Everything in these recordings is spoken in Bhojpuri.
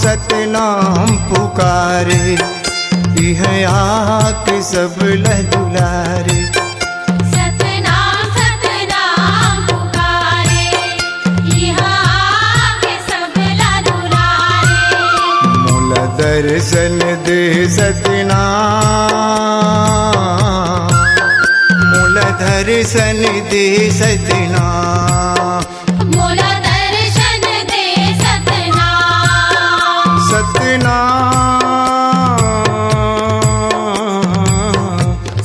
सतनाम पुकारे, इह आके सब लह दुलारे। सतनाम सतनाम पुकारे, इह आके सब लह दुलारे। मूल दर्शन दे सतनाम, मूल दर्शन दे सतनाम, मूल दर्शन दे सतनाम। सतनाम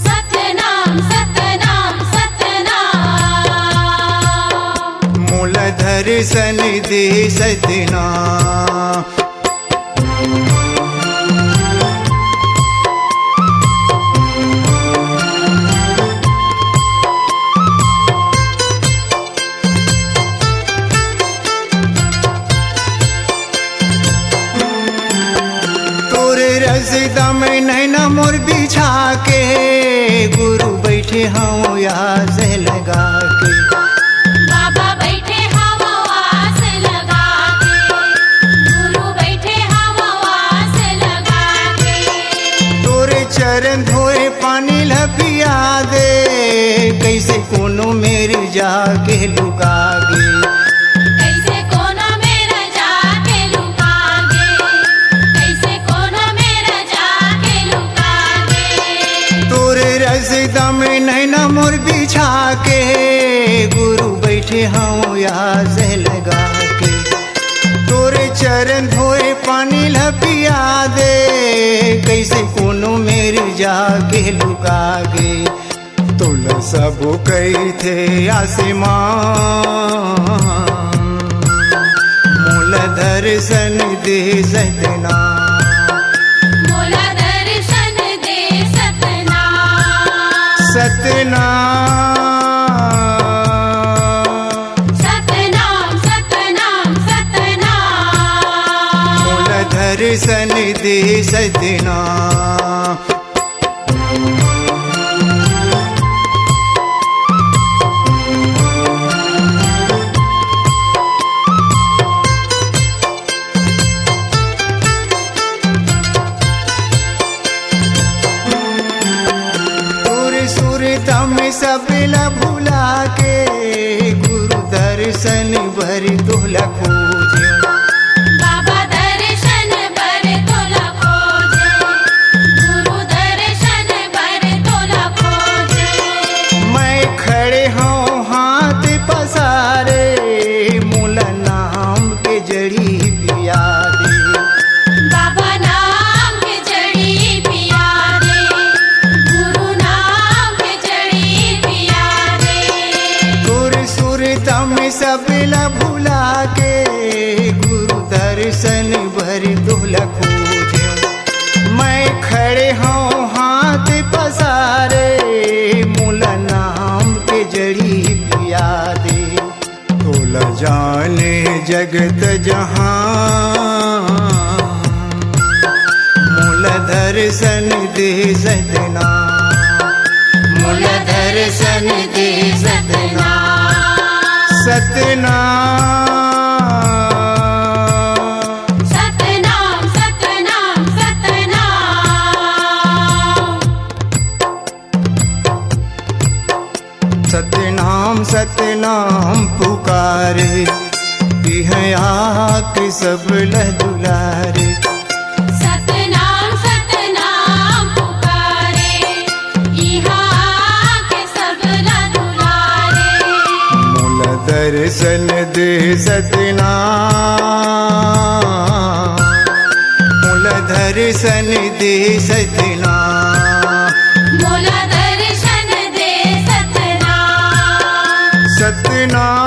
सतनाम सतनाम सतनाम। मूल दर्शन दे सतनाम। रज़दा में नैना मोर बिछा के, गुरु बैठे हाँ आस लगा के। बाबा बैठे हम आस लगा के, गुरु बैठे हम आस लगा के। तोरे चरण धोए पानी लपिया दे, कैसे कोनो मेरे जाके लुका गे। कैसे कोनो मेरा जाके लुका गे, कैसे कोनो मेरा जाके लुका गे। तोरे रज़दा में नैना मोर बिछा के, गुरु बैठे हाँ आस लगा के। तोरे चरण धोए पानी लपिया दे, कैसे कोनो मेरे जाके लुका गे। तोला सब कही थे आसमान, मूल दर्शन दे सतनाम। मूल दर्शन दे सतनाम। सतनाम सतनाम सतनाम सतनाम। मूल दर्शन दे सतनाम। में सब ला भुला के, गुरु दर्शन भर तोला खोजे। बाबा दर्शन भर तोला खोजे, गुरु दर्शन भर तोला खोजे। मैं खड़े हूँ हाथ पसारे, मूल नाम के जड़ी पिया दे। बाबा नाम के जड़ी पिया दे, गुरु नाम के जड़ी पिया दे। में सब ला भुला के, गुरु दर्शन भर तोला खोजे। मैं खड़े हूँ हाथ पसारे, मूल नाम के जड़ी पिया दे। तोला जाने जगत जहां, मूल दर्शन दे सतनाम। मूल दर्शन दे सतनाम। सतनाम सतनाम सतनाम सतनाम। सतनाम सतनाम पुकारे, इह आके सब लह दुलारे। सतनाम सतनाम पुकारे, इह आके सब लह दुलारे। मूल दर्शन दे सतनाम, मूल दर्शन दे सतनाम। मूल दर्शन दे सतनाम। सतनाम